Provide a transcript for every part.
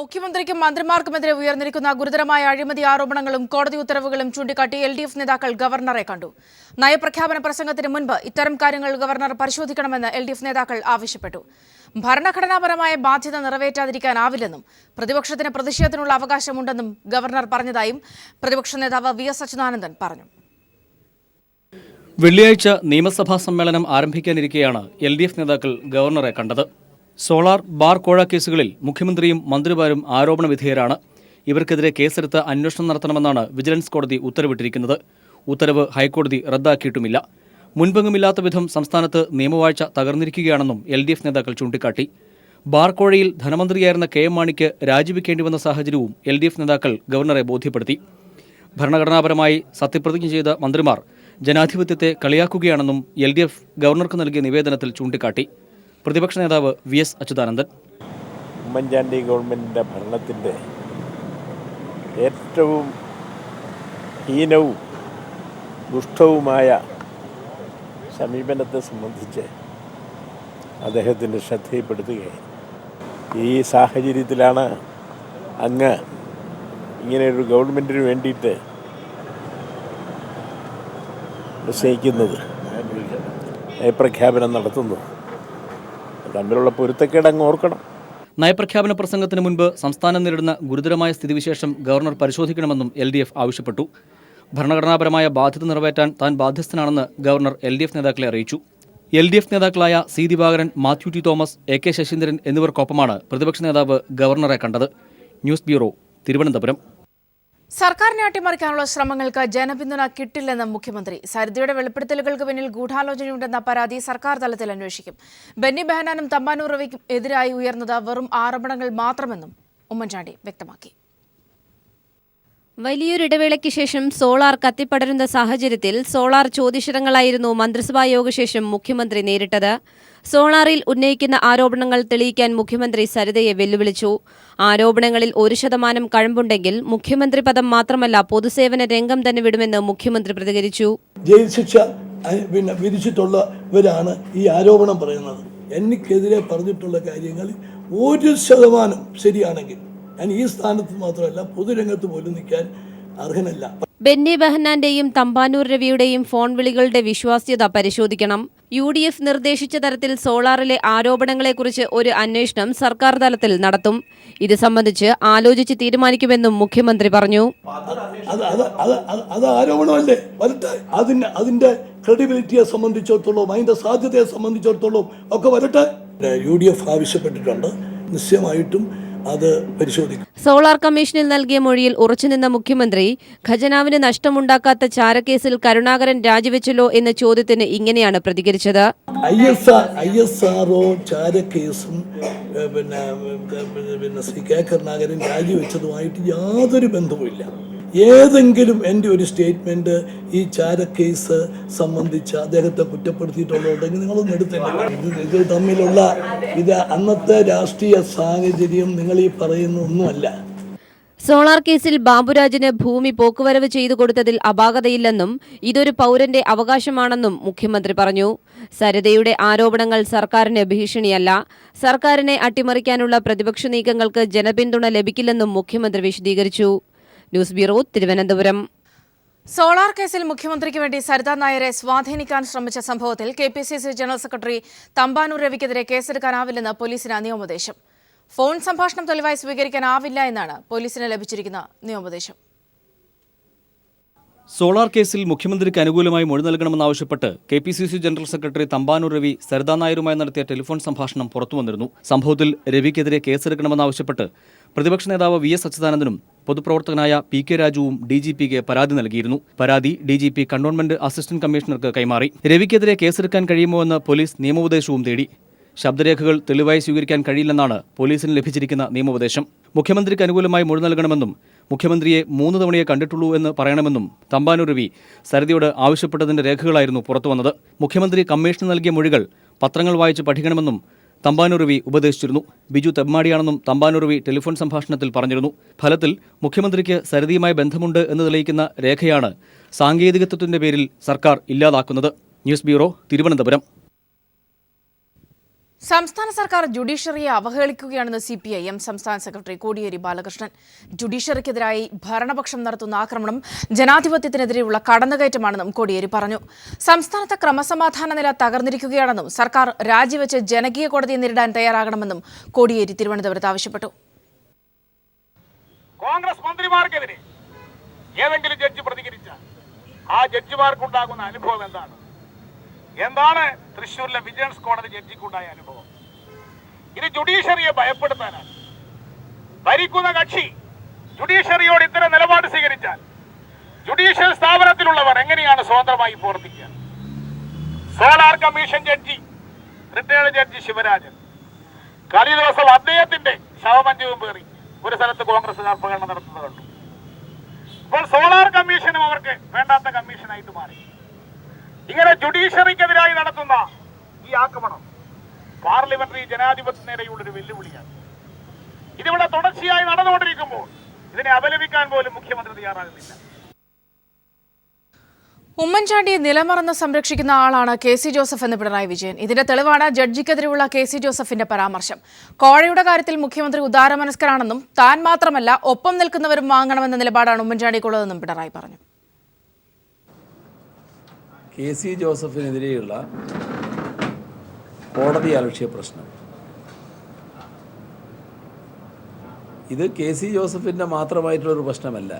മുഖ്യമന്ത്രിക്കും മന്ത്രിമാർക്കുമെതിരെ ഉയർന്നിരിക്കുന്ന ഗുരുതരമായ അഴിമതി ആരോപണങ്ങളും കോടതി ഉത്തരവുകളും ചൂണ്ടിക്കാട്ടി LDF നേതാക്കൾ ഗവർണറെ കണ്ടു. നയപ്രഖ്യാപന പ്രസംഗത്തിന് മുൻപ് ഇത്തരം കാര്യങ്ങൾ ഗവർണർ പരിശോധിക്കണമെന്ന് LDF നേതാക്കൾ ആവശ്യപ്പെട്ടു. ഭരണഘടനാപരമായ ബാധ്യത നിറവേറ്റാതിരിക്കാനാവില്ലെന്നും പ്രതിപക്ഷത്തിന് പ്രതിഷേധത്തിനുള്ള അവകാശമുണ്ടെന്നും ഗവർണർ പറഞ്ഞതായും പ്രതിപക്ഷ നേതാവ് VS അച്യുതാനന്ദൻ പറഞ്ഞു. വെള്ളിയാഴ്ച നിയമസഭാ സമ്മേളനം ആരംഭിക്കാനിരിക്കെയാണ് LDF നേതാക്കൾ ഗവർണറെ കണ്ടത്. സോളാർ ബാർ കോഴ കേസുകളിൽ മുഖ്യമന്ത്രിയും മന്ത്രിമാരും ആരോപണ വിധേയരാണ്. ഇവർക്കെതിരെ കേസെടുത്ത് അന്വേഷണം നടത്തണമെന്നാണ് വിജിലൻസ് കോടതി ഉത്തരവിട്ടിരിക്കുന്നത്. ഉത്തരവ് ഹൈക്കോടതി റദ്ദാക്കിയിട്ടുമില്ല. മുൻപെങ്ങുമില്ലാത്ത വിധം സംസ്ഥാനത്ത് നിയമവാഴ്ച തകർന്നിരിക്കുകയാണെന്നും LDF നേതാക്കൾ ചൂണ്ടിക്കാട്ടി. ബാർ കോഴയിൽ ധനമന്ത്രിയായിരുന്ന KM മാണിക്ക് രാജിവെക്കേണ്ടി വന്ന സാഹചര്യവും LDF നേതാക്കൾ ഗവർണറെ ബോധ്യപ്പെടുത്തി. ഭരണഘടനാപരമായി സത്യപ്രതിജ്ഞ ചെയ്ത മന്ത്രിമാർ ജനാധിപത്യത്തെ കളിയാക്കുകയാണെന്നും LDF ഗവർണർക്ക് നൽകിയ നിവേദനത്തിൽ ചൂണ്ടിക്കാട്ടി. പ്രതിപക്ഷ നേതാവ് VS അച്യുതാനന്ദൻ ഉമ്മൻചാണ്ടി ഗവൺമെൻറ്റിൻ്റെ ഭരണത്തിൻ്റെ ഏറ്റവും ഹീനവും ദുഷ്ടവുമായ സമീപനത്തെ സംബന്ധിച്ച് അദ്ദേഹത്തിൻ്റെ ശ്രദ്ധയിൽപ്പെടുത്തുകയായി. ഈ സാഹചര്യത്തിലാണ് അങ്ങ് ഇങ്ങനെയൊരു ഗവൺമെൻറ്റിന് വേണ്ടിയിട്ട് നിശ്ചയിക്കുന്നത്, നയപ്രഖ്യാപനം നടത്തുന്നത്. തമ്മിലുള്ള പൊരുത്തക്കേട് അങ്ങ് ഓർക്കണം. നയപ്രഖ്യാപന പ്രസംഗത്തിന് മുൻപ് സംസ്ഥാനം നേരിടുന്ന ഗുരുതരമായ സ്ഥിതിവിശേഷം ഗവർണർ പരിശോധിക്കണമെന്നും LDF ആവശ്യപ്പെട്ടു. ഭരണഘടനാപരമായ ബാധ്യത നിറവേറ്റാൻ താൻ ബാധ്യസ്ഥനാണെന്ന് ഗവർണർ LDF നേതാക്കളെ അറിയിച്ചു. LDF നേതാക്കളായ C. ദിവാകരൻ, മാത്യു ടി തോമസ്, AK ശശീന്ദ്രൻ എന്നിവർക്കൊപ്പമാണ് പ്രതിപക്ഷ നേതാവ് ഗവർണറെ കണ്ടത്. News bureau, Thiruvananthapuram. സർക്കാരിനെ അട്ടിമറിക്കാനുള്ള ശ്രമങ്ങൾക്ക് ജനപിന്തുണ കിട്ടില്ലെന്ന് മുഖ്യമന്ത്രി. സരിതയുടെ വെളിപ്പെടുത്തലുകൾക്ക് പിന്നിൽ ഗൂഢാലോചനയുണ്ടെന്ന പരാതി സർക്കാർ തലത്തിൽ അന്വേഷിക്കും. ബെന്നി ബെഹനാനും തമ്പാനൂർ രവിക്കും എതിരായി ഉയർന്നത് വെറും ആരോപണങ്ങൾ മാത്രമെന്നും ഉമ്മൻചാണ്ടി വ്യക്തമാക്കി. വലിയൊരിടവേളയ്ക്ക് ശേഷം സോളാർ കത്തിപ്പടരുന്ന സാഹചര്യത്തിൽ സോളാർ ചോദ്യശരങ്ങളായിരുന്നു മന്ത്രിസഭാ യോഗശേഷം മുഖ്യമന്ത്രി നേരിട്ടത്. സോളാറിൽ ഉന്നയിക്കുന്ന ആരോപണങ്ങൾ തെളിയിക്കാൻ മുഖ്യമന്ത്രി സരിതയെ വെല്ലുവിളിച്ചു. ആരോപണങ്ങളിൽ 1% കഴമ്പുണ്ടെങ്കിൽ മുഖ്യമന്ത്രി പദം മാത്രമല്ല പൊതുസേവന രംഗം തന്നെ വിടുമെന്ന് മുഖ്യമന്ത്രി പ്രതികരിച്ചു. ജയിൽ ശിക്ഷ വിധിച്ചിട്ടുള്ളവരാണ് ഈ ആരോപണം പറയുന്നത്. എനിക്കെതിരെ പറഞ്ഞിട്ടുള്ള കാര്യങ്ങൾ 1% ശരിയാണെങ്കിൽ ഞാൻ ഈ സ്ഥാനത്ത് മാത്രമല്ല പൊതുരംഗത്ത് പോലും നിൽക്കാൻ അർഹനല്ല. ബെന്നി ബെഹന്നാന്റെയും തമ്പാനൂർ രവിയുടെയും ഫോൺ വിളികളുടെ വിശ്വാസ്യത പരിശോധിക്കണം. UDF നിർദ്ദേശിച്ച തരത്തിൽ സോളാറിലെ ആരോപണങ്ങളെക്കുറിച്ച് ഒരു അന്വേഷണം സർക്കാർ തലത്തിൽ നടത്തും. ഇത് സംബന്ധിച്ച് ആലോചിച്ച് തീരുമാനിക്കുമെന്നും മുഖ്യമന്ത്രി പറഞ്ഞു. അത് ആരോപണമല്ലേ, വരട്ടെ. അതിന്റെ ക്രെഡിബിലിറ്റിയെ സംബന്ധിച്ചിടത്തോളം അതിന്റെ സാധ്യതയെ സംബന്ധിച്ചിടത്തോളം ഒക്കെ വരട്ടെ. UDF ആവശ്യപ്പെട്ടിട്ടുണ്ട്, നിശ്ചയമായിട്ടും അത് പരിശോധിക്കും. സോളാർ കമ്മീഷനിൽ നൽകിയ മൊഴിയിൽ ഉറച്ചുനിന്ന മുഖ്യമന്ത്രി ഖജനാവിന് നഷ്ടമുണ്ടാക്കാത്ത ചാരക്കേസിൽ കരുണാകരൻ രാജിവെച്ചല്ലോ എന്ന ചോദ്യത്തിന് ഇങ്ങനെയാണ് പ്രതികരിച്ചത്. ISRO ചാരക്കേസും Shri K. കരുണാകരൻ രാജിവെച്ചതുമായിട്ട് യാതൊരു ബന്ധവുമില്ല. ഏതെങ്കിലും എൻ്റെ ഒരു സ്റ്റേറ്റ്മെന്റ് ഈ ചാരക്കേസ് സംബന്ധിച്ച് അദ്ദേഹത്തെ കുറ്റപ്പെടുത്തിയിട്ടുള്ളതുണ്ടെങ്കിൽ നിങ്ങളൊന്നും എടുത്തില്ല. ഇത് തമ്മിലുള്ള അന്നത്തെ രാഷ്ട്രീയ സാഹചര്യം നിങ്ങൾ ഈ പറയുന്ന ഒന്നുമല്ല. സോളാർ കേസിൽ ബാബുരാജിന് ഭൂമി പോക്കുവരവ് ചെയ്തു കൊടുത്തതിൽ അപാകതയില്ലെന്നും ഇതൊരു പൗരന്റെ അവകാശമാണെന്നും മുഖ്യമന്ത്രി പറഞ്ഞു. സരിതയുടെ ആരോപണങ്ങൾ സർക്കാരിന് ഭീഷണിയല്ല. സർക്കാരിനെ അട്ടിമറിക്കാനുള്ള പ്രതിപക്ഷ നീക്കങ്ങൾക്ക് ജനപിന്തുണ ലഭിക്കില്ലെന്നും മുഖ്യമന്ത്രി വിശദീകരിച്ചു. News bureau, Thiruvananthapuram. സോളാർ കേസിൽ മുഖ്യമന്ത്രിക്ക് വേണ്ടി സരിതാ നായരെ സ്വാധീനിക്കാൻ ശ്രമിച്ച സംഭവത്തിൽ KPCC ജനറൽ സെക്രട്ടറി തമ്പാനൂർ രവിക്കെതിരെ കേസെടുക്കാനാവില്ലെന്ന് പോലീസിന് നിയമോപദേശം. ഫോൺ സംഭാഷണം തെളിവായി സ്വീകരിക്കാനാവില്ല എന്നാണ് പോലീസിന് ലഭിച്ചിരിക്കുന്ന നിയമോപദേശം. സോളാർ കേസിൽ മുഖ്യമന്ത്രിക്ക് അനുകൂലമായി മൊഴി നൽകണമെന്നാവശ്യപ്പെട്ട് KPCC general secretary Thampanoor Ravi Saritha നായരുമായി നടത്തിയ ടെലിഫോൺ സംഭാഷണം പുറത്തുവന്നിരുന്നു. സംഭവത്തിൽ രവിക്കെതിരെ കേസെടുക്കണമെന്നാവശ്യപ്പെട്ട് പ്രതിപക്ഷ നേതാവ് VS അച്യുതാനന്ദനും പൊതുപ്രവർത്തകനായ PK രാജുവും DGPക്ക് പരാതി നൽകിയിരുന്നു. പരാതി DGP കണ്ടോൺമെന്റ് അസിസ്റ്റന്റ് കമ്മീഷണർക്ക് കൈമാറി. രവിക്കെതിരെ കേസെടുക്കാൻ കഴിയുമോ എന്ന് പോലീസ് നിയമോപദേശവും തേടി. ശബ്ദരേഖകൾ തെളിവായി സ്വീകരിക്കാൻ കഴിയില്ലെന്നാണ് പോലീസിന് ലഭിച്ചിരിക്കുന്ന നിയമോപദേശം. മുഖ്യമന്ത്രിക്ക് അനുകൂലമായി മൊഴി നൽകണമെന്നും മുഖ്യമന്ത്രിയെ 3 തവണയെ കണ്ടിട്ടുള്ളൂ എന്ന് പറയണമെന്നും തമ്പാനൂർ രവി സരിതയോട് ആവശ്യപ്പെട്ടതിന്റെ രേഖകളായിരുന്നു പുറത്തുവന്നത്. മുഖ്യമന്ത്രി കമ്മീഷന് നൽകിയ മൊഴികൾ പത്രങ്ങൾ വായിച്ച് പഠിക്കണമെന്നും തമ്പാനൂർ രവി ഉപദേശിച്ചിരുന്നു. ബിജു തെമ്മാടിയാണെന്നും തമ്പാനൂർ രവി ടെലിഫോൺ സംഭാഷണത്തിൽ പറഞ്ഞിരുന്നു. ഫലത്തിൽ മുഖ്യമന്ത്രിക്ക് സരിതയുമായി ബന്ധമുണ്ട് എന്ന് തെളിയിക്കുന്ന രേഖയാണ് സാങ്കേതികത്വത്തിന്റെ പേരിൽ സർക്കാർ ഇല്ലാതാക്കുന്നത്. News bureau, Thiruvananthapuram. സംസ്ഥാന സർക്കാർ ജുഡീഷ്യറിയെ അവഹേളിക്കുകയാണെന്ന് CPIM സംസ്ഥാന സെക്രട്ടറി കോടിയേരി ബാലകൃഷ്ണൻ. ജുഡീഷ്യറിക്കെതിരായി ഭരണപക്ഷം നടത്തുന്ന ആക്രമണം ജനാധിപത്യത്തിനെതിരെയുള്ള കടന്നുകയറ്റമാണെന്നും കോടിയേരി പറഞ്ഞു. സംസ്ഥാനത്തെ ക്രമസമാധാന നില തകർന്നിരിക്കുകയാണെന്നും സർക്കാർ രാജിവെച്ച് ജനകീയ കോടതിയെ നേരിടാൻ തയ്യാറാകണമെന്നും കോടിയേരി തിരുവനന്തപുരത്ത് ആവശ്യപ്പെട്ടു. കോൺഗ്രസ് മന്ത്രിമാർക്കെതിരെ ഏതെങ്കിലും ജഡ്ജി പ്രതികരിച്ചാൽ ആ ജഡ്ജിമാർക്കുണ്ടാകുന്ന അനുഭവം എന്താണ് തൃശ്ശൂരിലെ വിജിലൻസ് കോടതി ജഡ്ജിക്കുണ്ടായ അനുഭവം? ഇത് ജുഡീഷ്യറിയെ ഭയപ്പെടുത്താനാണ്. ഭരിക്കുന്ന കക്ഷി ജുഡീഷ്യറിയോട് ഇത്തരം നിലപാട് സ്വീകരിച്ചാൽ ജുഡീഷ്യൽ സ്ഥാപനത്തിലുള്ളവർ എങ്ങനെയാണ് സ്വതന്ത്രമായി പ്രവർത്തിക്കുക? Solar commission judge, retired judge Sivarajan കഴിഞ്ഞ ദിവസം അദ്ദേഹത്തിന്റെ ശവമഞ്ചവും പേറി ഒരു സ്ഥലത്ത് കോൺഗ്രസുകാർ പ്രകടനം നടത്തുന്നത് കണ്ടു. ഇപ്പോൾ സോളാർ കമ്മീഷനും അവർക്ക് വേണ്ടാത്ത കമ്മീഷനായിട്ട് മാറി. ഇങ്ങനെ ജുഡീഷ്യറിക്കെതിരായി നടത്തുന്ന ഈ ആക്രമണം പാർലമെന്ററി ജനാധിപത്യത്തിനെതിരെയുള്ളൊരു വെല്ലുവിളിയാണ്. ഇതിവിടെ തുടർച്ചയായി നടന്നുകൊണ്ടിരിക്കുമ്പോൾ ഇതിനെ അപലപിക്കാൻ പോലും മുഖ്യമന്ത്രി തയ്യാറാകുന്നില്ല. ഉമ്മൻചാണ്ടിയെ നിലമറന്ന് സംരക്ഷിക്കുന്ന ആളാണ് KC ജോസഫ് എന്ന് പിണറായി വിജയൻ. ഇതിന്റെ തെളിവാണ് ജഡ്ജിക്കെതിരെയുള്ള KC ജോസഫിന്റെ പരാമർശം. കോഴയുടെ കാര്യത്തിൽ മുഖ്യമന്ത്രി ഉദാരമനസ്കരാണെന്നും താൻ മാത്രമല്ല ഒപ്പം നിൽക്കുന്നവരും വാങ്ങണമെന്ന നിലപാടാണ് ഉമ്മൻചാണ്ടിക്കുള്ളതെന്നും പിണറായി പറഞ്ഞു. KC ജോസഫിനെതിരെയുള്ള കോടതി അലക്ഷ്യ പ്രശ്നം ഇത് KC ജോസഫിൻ്റെ മാത്രമായിട്ടുള്ളൊരു പ്രശ്നമല്ല.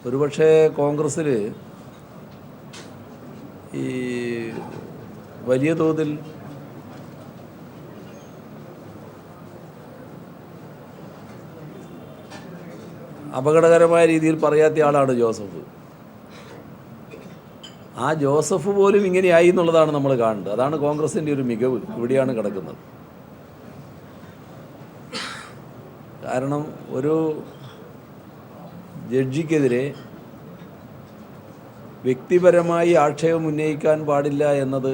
ഒരുപക്ഷെ കോൺഗ്രസ്സിൽ ഈ വലിയ തോതിൽ അപകടകരമായ രീതിയിൽ പറയാത്ത ആളാണ് ജോസഫ്. ആ ജോസഫ് പോലും ഇങ്ങനെയായി എന്നുള്ളതാണ് നമ്മൾ കാണുന്നത്. അതാണ് കോൺഗ്രസിൻ്റെ ഒരു മികവ് ഇവിടെയാണ് കിടക്കുന്നത്. കാരണം ഒരു ജഡ്ജിക്കെതിരെ വ്യക്തിപരമായി ആക്ഷേപം ഉന്നയിക്കാൻ പാടില്ല എന്നത്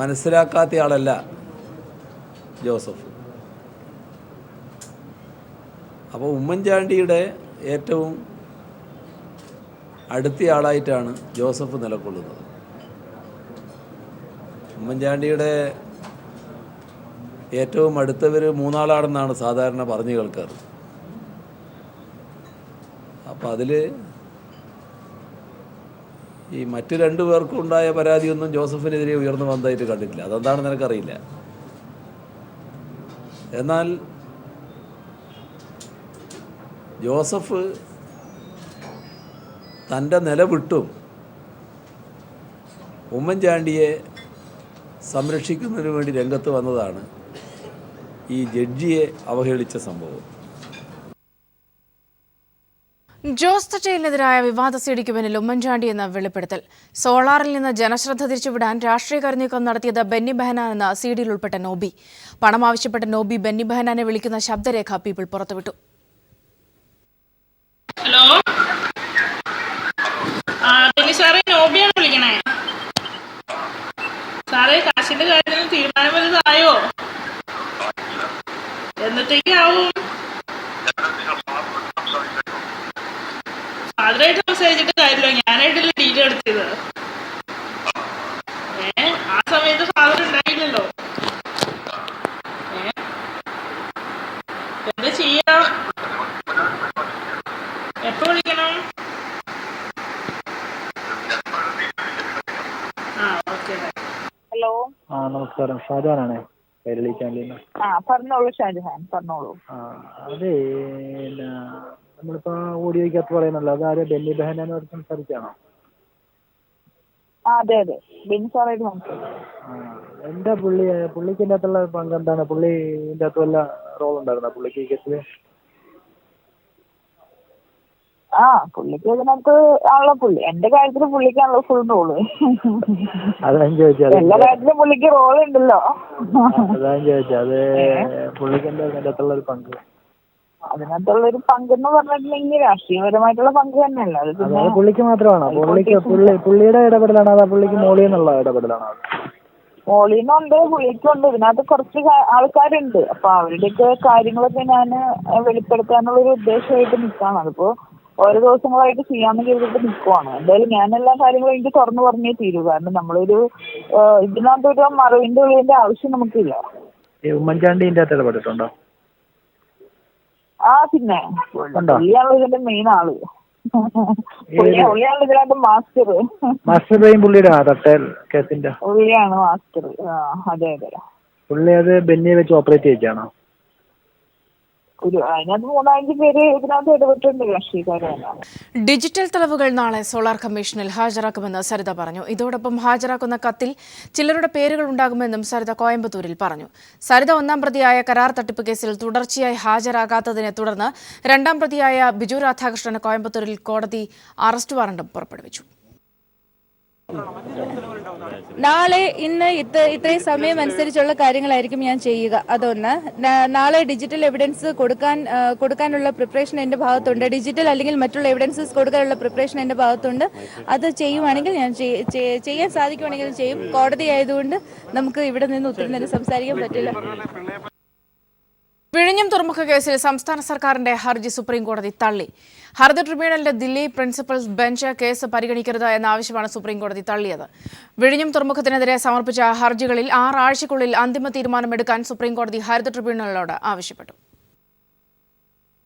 മനസ്സിലാക്കാത്തയാളല്ല ജോസഫ്. അപ്പോൾ ഉമ്മൻചാണ്ടിയുടെ ഏറ്റവും അടുത്തയാളായിട്ടാണ് ജോസഫ് നിലകൊള്ളുന്നത്. ഉമ്മൻചാണ്ടിയുടെ ഏറ്റവും അടുത്തവർ മൂന്നാളാണെന്നാണ് സാധാരണ പറഞ്ഞു കേൾക്കാറ്. അപ്പം അതിൽ ഈ മറ്റു രണ്ടു പേർക്കും ഉണ്ടായ പരാതിയൊന്നും ജോസഫിനെതിരെ ഉയർന്നു വന്നതായിട്ട് കണ്ടിട്ടില്ല. അതെന്താണെന്ന് എനിക്കറിയില്ല. എന്നാൽ ജോസഫ് തൻ്റെ നിലവിട്ടും ഉമ്മൻചാണ്ടിയെ സംരക്ഷിക്കുന്നതിന് വേണ്ടി രംഗത്ത് വന്നതാണ് ഈ ജഡ്ജിയെ അവഹേളിച്ച സംഭവം. ജോസ് തട്ടേലിനെതിരായ വിവാദ സിഡിക്ക് പിന്നിൽ ഉമ്മൻചാണ്ടി എന്ന വെളിപ്പെടുത്തൽ. സോളാറിൽ നിന്ന് ജനശ്രദ്ധ തിരിച്ചുവിടാൻ രാഷ്ട്രീയ കരുനീക്കം നടത്തിയത് ബെന്നി ബെഹനാൻ എന്ന സിഡിയിൽ ഉൾപ്പെട്ട നോബി. പണം ആവശ്യപ്പെട്ട നോബി ബെന്നി ബെഹനാനെ വിളിക്കുന്ന ശബ്ദരേഖ പീപ്പിൾ പുറത്തുവിട്ടു. ഹലോ, ബെന്നി സാറേ, നോബിയാണ് വിളിക്കണേ. സാറേ, കാശിന്റെ കാര്യത്തിൽ തീരുമാനം വലുതായോ? എന്നത്തേക്കാവും? ഫാദറായിട്ട് സംസാരിച്ചിട്ട് കാര്യമില്ല, ഞാനായിട്ടല്ലേ ഡീൽ എടുത്തത്. ആ സമയത്ത് ഫാദർ ഉണ്ടായില്ലല്ലോ. എന്താ ചെയ്യാ? എപ്പോ വിളിക്കണം? ഹലോ, നമസ്കാരം. ഷാജഹാനാണേ, കൈരളി ചാനലിൽ. പറഞ്ഞോളൂ ഷാജഹാൻ, പറഞ്ഞോളൂ. അതെ, നമ്മളിപ്പോ ഓഡിയോയ്ക്കകത്ത് പറയുന്നല്ലോ, അതാരെ ബെന്നി ബെഹനാനോട് സംസാരിച്ചാണോ? അതെ അതെ, ബെന്നി സാറായിട്ട് സംസാരിച്ചു. എന്താ പുള്ളിക്ക് ഇതിൻ്റെ അകത്തുള്ള പങ്ക് എന്താണ്? പുള്ളി ഇതിൻ്റെ അകത്ത് വല്ല റോൾ ഉണ്ടായിരുന്നോ പുള്ളിക്ക് ഈ കേസിൽ? പുള്ളിക്ക് ഇതിനകത്ത് ആണല്ലോ, പുള്ളി എന്റെ കാര്യത്തിൽ പുള്ളിക്കാണല്ലോ ഫുൾ റോള്. അതാണ് ചോദിച്ചത്. എല്ലാ കാര്യത്തിലും പുള്ളിക്ക് റോൾ ഉണ്ടല്ലോ. അതാണ് ചോദിച്ചത്. അത് പുള്ളിക്ക് എന്താ ഇതിൻ്റെ അകത്തുള്ള ഒരു പങ്ക്? അതിനകത്തുള്ള ഒരു പങ്കെന്ന് പറഞ്ഞിട്ടുണ്ടെങ്കിൽ രാഷ്ട്രീയപരമായിട്ടുള്ള പങ്ക് തന്നെയല്ല. അത് പുള്ളിക്ക് മാത്രമാണോ? പുള്ളിയുടെ ഇടപെടലാണോ അതോ പുള്ളിക്ക് മോളിൽ നിന്നുള്ള ഇടപെടലാണോ? മോളിന്നുണ്ട്, പുള്ളിക്കുണ്ട്. ഇതിനകത്ത് കുറച്ച് ആൾക്കാരുണ്ട്. അപ്പൊ അവരുടെയൊക്കെ കാര്യങ്ങളൊക്കെ ഞാൻ വെളിപ്പെടുത്താനുള്ളൊരു ഉദ്ദേശമായിട്ട് നിൽക്കുകയാണ്. അതിപ്പോ ഓരോ ദിവസങ്ങളായിട്ട് ചെയ്യാമെന്ന് കരുതിയിട്ട് നിൽക്കുവാണ്. എന്തായാലും ഞാൻ എല്ലാ കാര്യങ്ങളും എനിക്ക് തുറന്നു പറഞ്ഞേ തീരൂ. കാരണം നമ്മളൊരു ഇതിനകത്തൊരു മറവിന്റെ ഉള്ളിന്റെ ആവശ്യം നമുക്കില്ല. ഉമ്മൻചാണ്ടിന്റെ അകത്ത് ഇടപെട്ടിട്ടുണ്ടോ? പിന്നെ പുള്ളിയാണല്ലോ ഇതിന്റെ മെയിൻ ആള്. പുള്ളിയാണല്ലോ ഇതിനകത്ത് മാസ്റ്റർ. പുള്ളിയുടെ തട്ടേൽ കേസിന്റെ പുള്ളിയാണ് മാസ്റ്റർ. അതെ. പുള്ളി അത് ബെന്നിയെ വെച്ച് ഓപ്പറേറ്റ് ചെയ്യിച്ചാണോ? അതിനകത്ത് 3-5 പേര് ഇതിനകത്ത് ഇടപെട്ടിട്ടുണ്ട് രാഷ്ട്രീയക്കാരാണ്. ഡിജിറ്റൽ തെളിവുകൾ നാളെ സോളാർ കമ്മീഷനിൽ ഹാജരാക്കുമെന്ന് സരിത പറഞ്ഞു. ഇതോടൊപ്പം ഹാജരാക്കുന്ന കത്തിൽ ചിലരുടെ പേരുകൾ ഉണ്ടാകുമെന്നും സരിത കോയമ്പത്തൂരിൽ പറഞ്ഞു. സരിത 1-ാം പ്രതിയായ കരാർ തട്ടിപ്പ് കേസിൽ തുടർച്ചയായി ഹാജരാകാത്തതിനെ തുടർന്ന് 2-ാം പ്രതിയായ ബിജു രാധാകൃഷ്ണന് കോയമ്പത്തൂരിൽ കോടതി അറസ്റ്റ് വാറണ്ടും പുറപ്പെടുവിച്ചു. നാളെ ഇന്ന് ഇത്രയും സമയം അനുസരിച്ചുള്ള കാര്യങ്ങളായിരിക്കും ഞാൻ ചെയ്യുക. അതൊന്ന്. നാളെ ഡിജിറ്റൽ എവിഡൻസ് കൊടുക്കാനുള്ള പ്രിപ്പറേഷൻ എൻ്റെ ഭാഗത്തുണ്ട്. ഡിജിറ്റൽ അല്ലെങ്കിൽ മറ്റുള്ള എവിഡൻസസ് കൊടുക്കാനുള്ള പ്രിപ്പറേഷൻ എൻ്റെ ഭാഗത്തുണ്ട്. അത് ചെയ്യുവാണെങ്കിൽ ഞാൻ ചെയ്യാൻ സാധിക്കുവാണെങ്കിൽ ചെയ്യും. കോടതി ആയതുകൊണ്ട് നമുക്ക് ഇവിടെ നിന്ന് ഒത്തിരി നേരം സംസാരിക്കാൻ പറ്റില്ല. വിഴിഞ്ഞം തുറമുഖ കേസിൽ സംസ്ഥാന സർക്കാരിന്റെ ഹർജി സുപ്രീംകോടതി തള്ളി. ഹർജി ട്രിബ്യൂണലിന്റെ ദില്ലി പ്രിൻസിപ്പൽ ബെഞ്ച് കേസ് പരിഗണിക്കരുത് എന്ന ആവശ്യമാണ് സുപ്രീംകോടതി തള്ളിയത്. വിഴിഞ്ഞം തുറമുഖത്തിനെതിരെ സമർപ്പിച്ച ഹർജികളിൽ 6 ആഴ്ചയ്ക്കുള്ളിൽ അന്തിമ തീരുമാനമെടുക്കാൻ സുപ്രീംകോടതി ഹരിത ട്രിബ്യൂണലിനോട് ആവശ്യപ്പെട്ടു.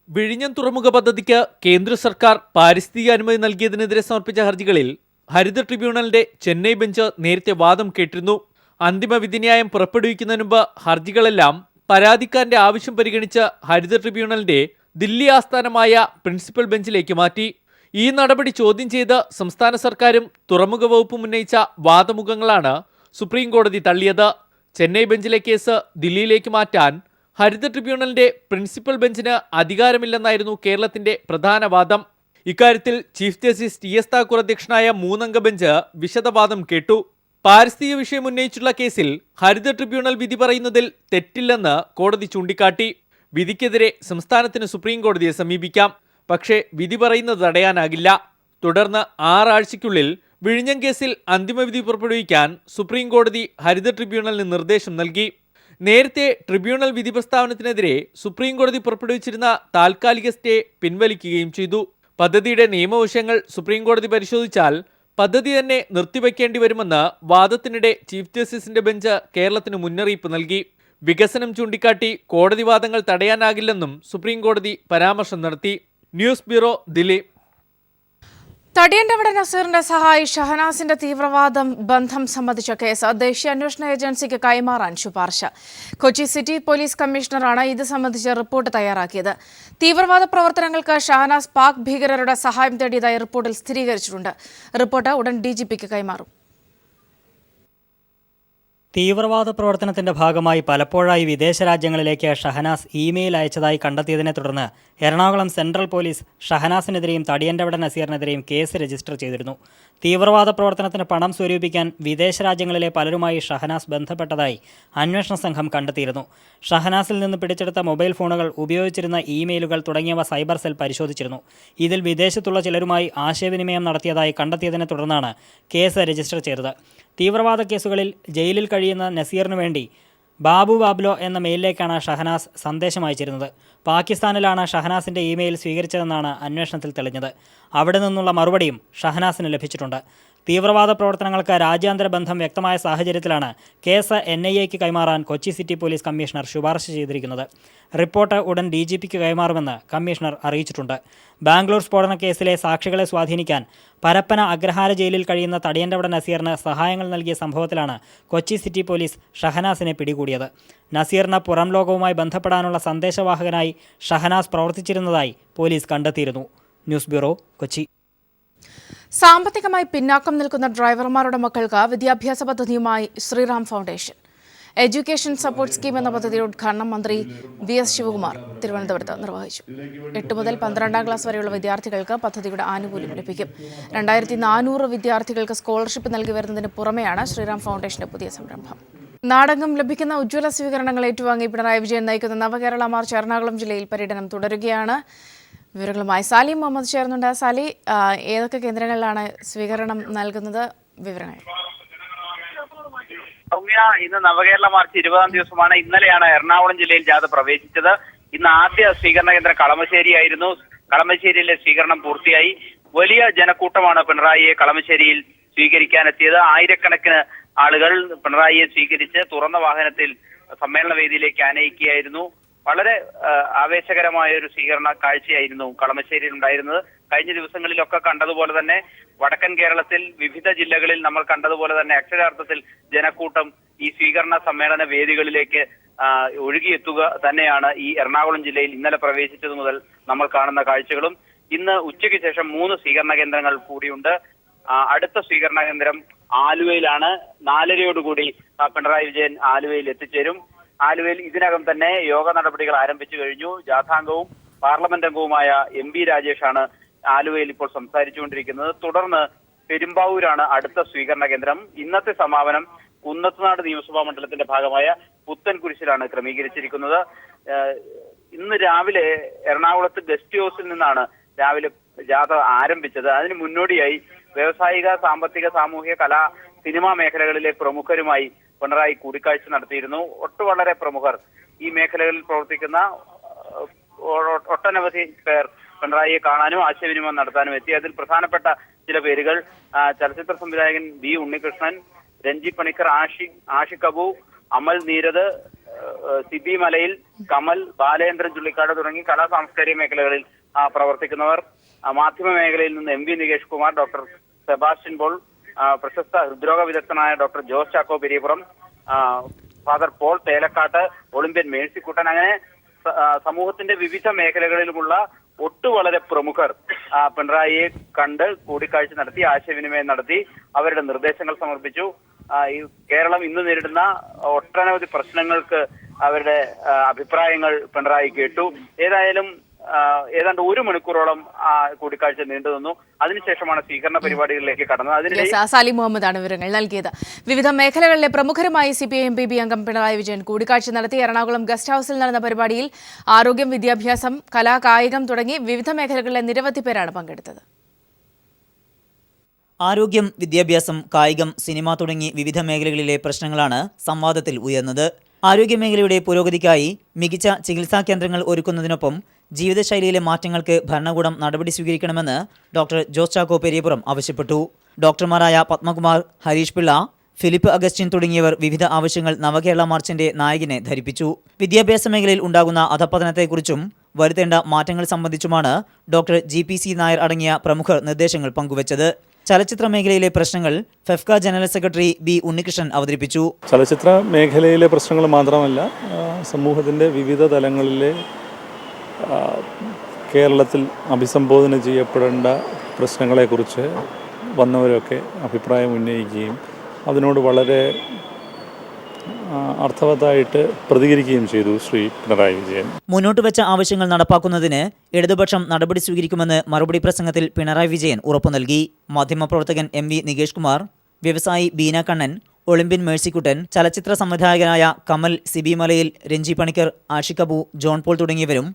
വിഴിഞ്ഞം തുറമുഖ പദ്ധതിക്ക് കേന്ദ്ര സർക്കാർ പാരിസ്ഥിതിക അനുമതി നൽകിയതിനെതിരെ സമർപ്പിച്ച ഹർജികളിൽ ഹരിത ട്രിബ്യൂണലിന്റെ ചെന്നൈ ബെഞ്ച് നേരത്തെ വാദം കേട്ടിരുന്നു. അന്തിമ വിധിന്യായം പുറപ്പെടുവിക്കുന്നതിന് മുമ്പ് ഹർജികളെല്ലാം പരാതിക്കാരന്റെ ആവശ്യം പരിഗണിച്ച് ഹരിത ട്രിബ്യൂണലിന്റെ ദില്ലി ആസ്ഥാനമായ പ്രിൻസിപ്പൽ ബെഞ്ചിലേക്ക് മാറ്റി. ഈ നടപടി ചോദ്യം ചെയ്ത് സംസ്ഥാന സർക്കാരും തുറമുഖ വകുപ്പും ഉന്നയിച്ച വാദമുഖങ്ങളാണ് സുപ്രീം കോടതി തള്ളിയത്. ചെന്നൈ ബെഞ്ചിലെ കേസ് ദില്ലിയിലേക്ക് മാറ്റാൻ ഹരിത ട്രിബ്യൂണലിന്റെ പ്രിൻസിപ്പൽ ബെഞ്ചിന് അധികാരമില്ലെന്നായിരുന്നു കേരളത്തിന്റെ പ്രധാന വാദം. ഇക്കാര്യത്തിൽ ചീഫ് ജസ്റ്റിസ് TS താക്കൂർ അധ്യക്ഷനായ 3-അംഗ ബെഞ്ച് വിശദവാദം കേട്ടു. പാരിസ്ഥിതിക വിഷയം ഉന്നയിച്ചുള്ള കേസിൽ ഹരിത ട്രിബ്യൂണൽ വിധി പറയുന്നതിൽ തെറ്റില്ലെന്ന് കോടതി ചൂണ്ടിക്കാട്ടി. വിധിക്കെതിരെ സംസ്ഥാനത്തിന് സുപ്രീം കോടതിയെ സമീപിക്കാം. പക്ഷേ വിധി പറയുന്നത് തടയാനാകില്ല. തുടർന്ന് 6 ആഴ്ചയ്ക്കുള്ളിൽ വിഴിഞ്ഞം കേസിൽ അന്തിമവിധി പുറപ്പെടുവിക്കാൻ സുപ്രീം കോടതി ഹരിത ട്രിബ്യൂണലിന് നിർദ്ദേശം നൽകി. നേരത്തെ ട്രിബ്യൂണൽ വിധി പ്രസ്താവനത്തിനെതിരെ സുപ്രീം കോടതി പുറപ്പെടുവിച്ചിരുന്ന താൽക്കാലിക സ്റ്റേ പിൻവലിക്കുകയും ചെയ്തു. പദ്ധതിയുടെ നിയമവശങ്ങൾ സുപ്രീം കോടതി പരിശോധിച്ചാൽ പദ്ധതി തന്നെ നിർത്തിവെക്കേണ്ടി വരുമെന്ന് വാദത്തിനിടെ ചീഫ് ജസ്റ്റിസിന്റെ ബെഞ്ച് കേരളത്തിന് മുന്നറിയിപ്പ് നൽകി. വികസനം ചൂണ്ടിക്കാട്ടി കോടതി വാദങ്ങൾ തടയാനാകില്ലെന്നും സുപ്രീം കോടതി പരാമർശം നടത്തി. News bureau, Delhi. തടിയന്തവട നസീറിന്റെ സഹായി ഷഹനാസിന്റെ തീവ്രവാദ ബന്ധം സംബന്ധിച്ച കേസ് ദേശീയ അന്വേഷണ ഏജൻസിക്ക് കൈമാറാൻ ശുപാർശ. കൊച്ചി സിറ്റി പോലീസ് കമ്മീഷണറാണ് ഇത് സംബന്ധിച്ച റിപ്പോർട്ട് തയ്യാറാക്കിയത്. തീവ്രവാദ പ്രവർത്തനങ്ങൾക്ക് ഷഹനാസ് പാക് ഭീകരരുടെ സഹായം തേടിയതായി റിപ്പോർട്ടിൽ സ്ഥിരീകരിച്ചിട്ടുണ്ട്. റിപ്പോർട്ട് ഉടൻ DGPക്ക് കൈമാറും. തീവ്രവാദ പ്രവർത്തനത്തിന്റെ ഭാഗമായി പലപ്പോഴായി വിദേശ രാജ്യങ്ങളിലേക്ക് ഷഹനാസ് ഇമെയിൽ അയച്ചതായി കണ്ടെത്തിയതിനെ തുടർന്ന് എറണാകുളം സെൻട്രൽ പോലീസ് ഷഹനാസിനെതിരെയും തടിയന്തവട നസീറിനെതിരെയും കേസ് രജിസ്റ്റർ ചെയ്തിരുന്നു. തീവ്രവാദ പ്രവർത്തനത്തിന് പണം സ്വരൂപിക്കാൻ വിദേശ രാജ്യങ്ങളിലെ പലരുമായി ഷഹനാസ് ബന്ധപ്പെട്ടതായി അന്വേഷണ സംഘം കണ്ടെത്തിയിരുന്നു. ഷഹനാസിൽ നിന്ന് പിടിച്ചെടുത്ത മൊബൈൽ ഫോണുകൾ, ഉപയോഗിച്ചിരുന്ന ഇമെയിലുകൾ തുടങ്ങിയവ സൈബർ സെൽ പരിശോധിച്ചിരുന്നു. ഇതിൽ വിദേശത്തുള്ള ചിലരുമായി ആശയവിനിമയം നടത്തിയതായി കണ്ടെത്തിയതിനെ തുടർന്നാണ് കേസ് രജിസ്റ്റർ ചെയ്തത്. തീവ്രവാദ കേസുകളിൽ ജയിലിൽ കഴിയുന്ന നസീറിനു വേണ്ടി ബാബു ബാബ്ലോ എന്ന മെയിലിലേക്കാണ് ഷഹനാസ് സന്ദേശം അയച്ചിരുന്നത്. പാകിസ്ഥാനിലാണ് ഷഹനാസിൻ്റെ ഇമെയിൽ സ്വീകരിച്ചതെന്നാണ് അന്വേഷണത്തിൽ തെളിഞ്ഞത്. അവിടെ നിന്നുള്ള മറുപടിയും ഷഹനാസിന് ലഭിച്ചിട്ടുണ്ട്. തീവ്രവാദ പ്രവർത്തനങ്ങൾക്ക് രാജ്യാന്തര ബന്ധം വ്യക്തമായ സാഹചര്യത്തിലാണ് കേസ് NIAക്ക് കൈമാറാൻ കൊച്ചി സിറ്റി പോലീസ് കമ്മീഷണർ ശുപാർശ ചെയ്തിരിക്കുന്നത്. റിപ്പോർട്ട് ഉടൻ DGPക്ക് കൈമാറുമെന്ന് കമ്മീഷണർ അറിയിച്ചിട്ടുണ്ട്. ബാംഗ്ലൂർ സ്ഫോടന കേസിലെ സാക്ഷികളെ സ്വാധീനിക്കാൻ പരപ്പന അഗ്രഹാര ജയിലിൽ കഴിയുന്ന തടിയന്തവട നസീറിന് സഹായങ്ങൾ നൽകിയ സംഭവത്തിലാണ് കൊച്ചി സിറ്റി പോലീസ് ഷഹനാസിനെ പിടികൂടിയത്. നസീറിന് പുറം ലോകവുമായി ബന്ധപ്പെടാനുള്ള സന്ദേശവാഹകനായി ഷഹനാസ് പ്രവർത്തിച്ചിരുന്നതായി പോലീസ് കണ്ടെത്തിയിരുന്നു. News bureau, Kochi. സാമ്പത്തികമായി പിന്നാക്കം നിൽക്കുന്ന ഡ്രൈവർമാരുടെ മക്കൾക്ക് വിദ്യാഭ്യാസ പദ്ധതിയുമായി Shriram foundation. Education support scheme എന്ന പദ്ധതിയുടെ ഉദ്ഘാടനം മന്ത്രി VS ശിവകുമാർ തിരുവനന്തപുരത്ത് നിർവഹിച്ചു. 8 മുതൽ 12ാം ക്ലാസ് വരെയുള്ള വിദ്യാർത്ഥികൾക്ക് പദ്ധതിയുടെ ആനുകൂല്യം ലഭിക്കും. 2400 വിദ്യാർത്ഥികൾക്ക് സ്കോളർഷിപ്പ് നൽകി വരുന്നതിന് പുറമെയാണ് ശ്രീറാം ഫൗണ്ടേഷന്റെ പുതിയ സംരംഭം. നാടെങ്ങും ലഭിക്കുന്ന ഉജ്ജ്വല സ്വീകരണങ്ങൾ ഏറ്റുവാങ്ങി പിണറായി വിജയൻ നയിക്കുന്ന നവകേരള മാർച്ച് എറണാകുളം ജില്ലയിൽ പര്യടനം തുടരുകയാണ്. വിവരങ്ങളുമായി സാലി മുഹമ്മദ് ചേർന്നുണ്ട്. സാലി, ഏതൊക്കെ കേന്ദ്രങ്ങളിലാണ് സ്വീകരണം നൽകുന്നത്? വിവരങ്ങൾ. ഇന്ന് നവകേരള മാർച്ച് 20ാം ദിവസമാണ്. ഇന്നലെയാണ് എറണാകുളം ജില്ലയിൽ ജാഥ പ്രവേശിച്ചത്. ഇന്ന് ആദ്യ സ്വീകരണ കേന്ദ്രം കളമശ്ശേരിയായിരുന്നു. കളമശ്ശേരിയിലെ സ്വീകരണം പൂർത്തിയായി. വലിയ ജനക്കൂട്ടമാണ് പിണറായിയെ കളമശ്ശേരിയിൽ സ്വീകരിക്കാനെത്തിയത്. ആയിരക്കണക്കിന് ആളുകൾ പിണറായിയെ സ്വീകരിച്ച് തുറന്ന വാഹനത്തിൽ സമ്മേളന വേദിയിലേക്ക് ആനയിക്കുകയായിരുന്നു. വളരെ ആവേശകരമായ ഒരു സ്വീകരണ കാഴ്ചയായിരുന്നു കളമശ്ശേരിയിൽ ഉണ്ടായിരുന്നത്. കഴിഞ്ഞ ദിവസങ്ങളിലൊക്കെ കണ്ടതുപോലെ തന്നെ വടക്കൻ കേരളത്തിൽ വിവിധ ജില്ലകളിൽ നമ്മൾ കണ്ടതുപോലെ തന്നെ അക്ഷരാർത്ഥത്തിൽ ജനക്കൂട്ടം ഈ സ്വീകരണ സമ്മേളന വേദികളിലേക്ക് ഒഴുകിയെത്തുക തന്നെയാണ് ഈ എറണാകുളം ജില്ലയിൽ ഇന്നലെ പ്രവേശിച്ചതു മുതൽ നമ്മൾ കാണുന്ന കാഴ്ചകളും. ഇന്ന് ഉച്ചയ്ക്ക് ശേഷം 3 സ്വീകരണ കേന്ദ്രങ്ങൾ കൂടിയുണ്ട്. അടുത്ത സ്വീകരണ കേന്ദ്രം ആലുവയിലാണ്. 4:30യോടുകൂടി പിണറായി വിജയൻ ആലുവയിൽ എത്തിച്ചേരും. ആലുവയിൽ ഇതിനകം തന്നെ യോഗ നടപടികൾ ആരംഭിച്ചു കഴിഞ്ഞു. ജാഥാംഗവും പാർലമെന്റ് അംഗവുമായ MP രാജേഷാണ് ആലുവയിൽ ഇപ്പോൾ സംസാരിച്ചുകൊണ്ടിരിക്കുന്നത്. തുടർന്ന് പെരുമ്പാവൂരാണ് അടുത്ത സ്വീകരണ കേന്ദ്രം. ഇന്നത്തെ സമാപനം കുന്നത്തുനാട് നിയമസഭാ മണ്ഡലത്തിന്റെ ഭാഗമായ പുത്തൻകുരിശിലാണ് ക്രമീകരിച്ചിരിക്കുന്നത്. ഇന്ന് രാവിലെ എറണാകുളത്ത് ഗസ്റ്റ് ഹൗസിൽ നിന്നാണ് രാവിലെ ജാഥ ആരംഭിച്ചത്. അതിന് മുന്നോടിയായി വ്യവസായിക, സാമ്പത്തിക, സാമൂഹിക, കലാ, സിനിമാ മേഖലകളിലെ പ്രമുഖരുമായി പിണറായി കൂടിക്കാഴ്ച നടത്തിയിരുന്നു. വളരെ പ്രമുഖർ ഈ മേഖലകളിൽ പ്രവർത്തിക്കുന്ന ഒട്ടനവധി പേർ പിണറായിയെ കാണാനും ആശയവിനിമയം നടത്താനും എത്തി. അതിൽ പ്രധാനപ്പെട്ട ചില പേരുകൾ ചലച്ചിത്ര സംവിധായകൻ B. ഉണ്ണികൃഷ്ണൻ, രഞ്ജി പണിക്കർ, ആഷിഖ് അബു, അമൽ നീരദ്, സിബി മലയിൽ, കമൽ, ബാലേന്ദ്രൻ ചുള്ളിക്കാട് തുടങ്ങി കലാ സാംസ്കാരിക മേഖലകളിൽ പ്രവർത്തിക്കുന്നവർ, മാധ്യമ മേഖലയിൽ നിന്ന് MP നികേഷ് കുമാർ, ഡോക്ടർ സെബാസ്റ്റ്യൻ പോൾ, പ്രശസ്ത ഹൃദ്രോഗ വിദഗ്ധനായ doctor Jose Chacko Periyapuram, father Paul Thelakkat, Olympian Mercykuttan, അങ്ങനെ സമൂഹത്തിന്റെ വിവിധ മേഖലകളിലുമുള്ള വളരെ പ്രമുഖർ പിണറായിയെ കണ്ട് കൂടിക്കാഴ്ച നടത്തി, ആശയവിനിമയം നടത്തി, അവരുടെ നിർദ്ദേശങ്ങൾ സമർപ്പിച്ചു. ഈ കേരളം ഇന്ന് നേരിടുന്ന ഒട്ടനവധി പ്രശ്നങ്ങൾക്ക് അവരുടെ അഭിപ്രായങ്ങൾ പിണറായി കേട്ടു. ഏതാണ്ട് 1 മണിക്കൂറോളം കൂടിക്കാഴ്ച നീണ്ടു നിന്നു. അതിനുശേഷമാണ് സ്വീകരണ പരിപാടികളിലേക്ക് കടന്നത്. സാലി മുഹമ്മദാണ് വിവരങ്ങൾ നൽകിയത്. വിവിധ മേഖലകളിലെ പ്രമുഖരുമായി CPIM PB അംഗം പിണറായി വിജയൻ കൂടിക്കാഴ്ച നടത്തി. എറണാകുളം ഗസ്റ്റ് ഹൌസിൽ നടന്ന പരിപാടിയിൽ ആരോഗ്യം, വിദ്യാഭ്യാസം, കലാ, കായികം തുടങ്ങി വിവിധ മേഖലകളിലെ നിരവധി പേരാണ് പങ്കെടുത്തത്. ആരോഗ്യം, വിദ്യാഭ്യാസം, കായികം, സിനിമ തുടങ്ങി വിവിധ മേഖലകളിലെ പ്രശ്നങ്ങളാണ് സംവാദത്തിൽ ഉയർന്നത്. ആരോഗ്യമേഖലയുടെ പുരോഗതിക്കായി മികച്ച ചികിത്സാ കേന്ദ്രങ്ങൾ ഒരുക്കുന്നതിനൊപ്പം ജീവിതശൈലിയിലെ മാറ്റങ്ങൾക്ക് ഭരണകൂടം നടപടി സ്വീകരിക്കണമെന്ന് ഡോക്ടർ ജോസ് ചാക്കോ പെരിയപുറം ആവശ്യപ്പെട്ടു. ഡോക്ടർമാരായ പത്മകുമാർ, ഹരീഷ് പിള്ള, ഫിലിപ്പ് അഗസ്റ്റിൻ തുടങ്ങിയവർ വിവിധ ആവശ്യങ്ങൾ നവകേരള മാർച്ചിന്റെ നായകനെ ധരിപ്പിച്ചു. വിദ്യാഭ്യാസ മേഖലയിൽ ഉണ്ടാകുന്ന അധപ്പതനത്തെക്കുറിച്ചും വരുത്തേണ്ട മാറ്റങ്ങൾ സംബന്ധിച്ചുമാണ് ഡോക്ടർ GPC നായർ അടങ്ങിയ പ്രമുഖർ നിർദ്ദേശങ്ങൾ പങ്കുവച്ചത്. ചലച്ചിത്ര മേഖലയിലെ പ്രശ്നങ്ങൾ FEFKA general secretary B. Unnikrishnan അവതരിപ്പിച്ചു. ചലച്ചിത്ര മേഖലയിലെ പ്രശ്നങ്ങൾ മാത്രമല്ല, സമൂഹത്തിൻ്റെ വിവിധ തലങ്ങളിലെ കേരളത്തിൽ അഭിസംബോധന ചെയ്യപ്പെടേണ്ട പ്രശ്നങ്ങളെക്കുറിച്ച് വന്നവരൊക്കെ അഭിപ്രായം ഉന്നയിക്കുകയും അതിനോട് വളരെ അർത്ഥവത്തായിട്ട് പ്രതികരിക്കുകയും ചെയ്തു ശ്രീ പിണറായി വിജയൻ. മുന്നോട്ട് വെച്ച ആവശ്യങ്ങൾ നടപ്പാക്കുന്നതിന് ഇടതുപക്ഷം നടപടി സ്വീകരിക്കുമെന്ന് മറുപടി പ്രസംഗത്തിൽ പിണറായി വിജയൻ ഉറപ്പു നൽകി. മാധ്യമപ്രവർത്തകൻ MV നികേഷ് കുമാർ, വ്യവസായി ബീന കണ്ണൻ, ഒളിമ്പ്യൻ മേഴ്സിക്കുട്ടൻ, ചലച്ചിത്ര സംവിധായകനായ കമൽ, സിബി മലയിൽ, രഞ്ജി പണിക്കർ, ആഷിഖ് അബു, ജോൺ പോൾ തുടങ്ങിയവരും,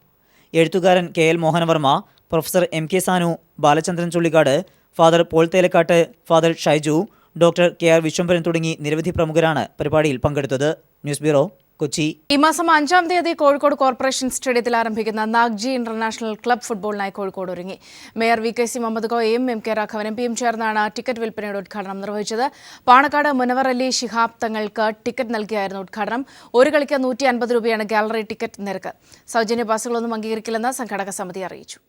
എഴുത്തുകാരൻ KL Mohanavarma, professor MK Sanu, Balachandran Chullikkad, father Paul Thelakkat, father Shaiju, doctor KR Viswambharan തുടങ്ങി നിരവധി പ്രമുഖരാണ് പരിപാടിയിൽ പങ്കെടുത്തത്. News bureau, Kochi. ഈ മാസം 5-ാം തീയതി കോഴിക്കോട് കോർപ്പറേഷൻ സ്റ്റേഡിയത്തിൽ ആരംഭിക്കുന്ന നാഗ്ജി ഇന്റർനാഷണൽ ക്ലബ് ഫുട്ബോളിനായി കോഴിക്കോട് ഒരുങ്ങി. മേയർ VKC മുഹമ്മദ് കോയയും MK രാഘവൻ MPയും ചേർന്നാണ് ടിക്കറ്റ് വിൽപ്പനയുടെ ഉദ്ഘാടനം നിർവഹിച്ചത്. പാണക്കാട് മുനവർ അലി ശിഹാബ് തങ്ങൾക്ക് ടിക്കറ്റ് നൽകിയായിരുന്നു ഉദ്ഘാടനം. ഒരു കളിക്ക് 150 രൂപയാണ് ഗാലറി ടിക്കറ്റ് നിരക്ക്. സൗജന്യ പാസുകളൊന്നും അംഗീകരിക്കില്ലെന്ന് സംഘാടക സമിതി അറിയിച്ചു.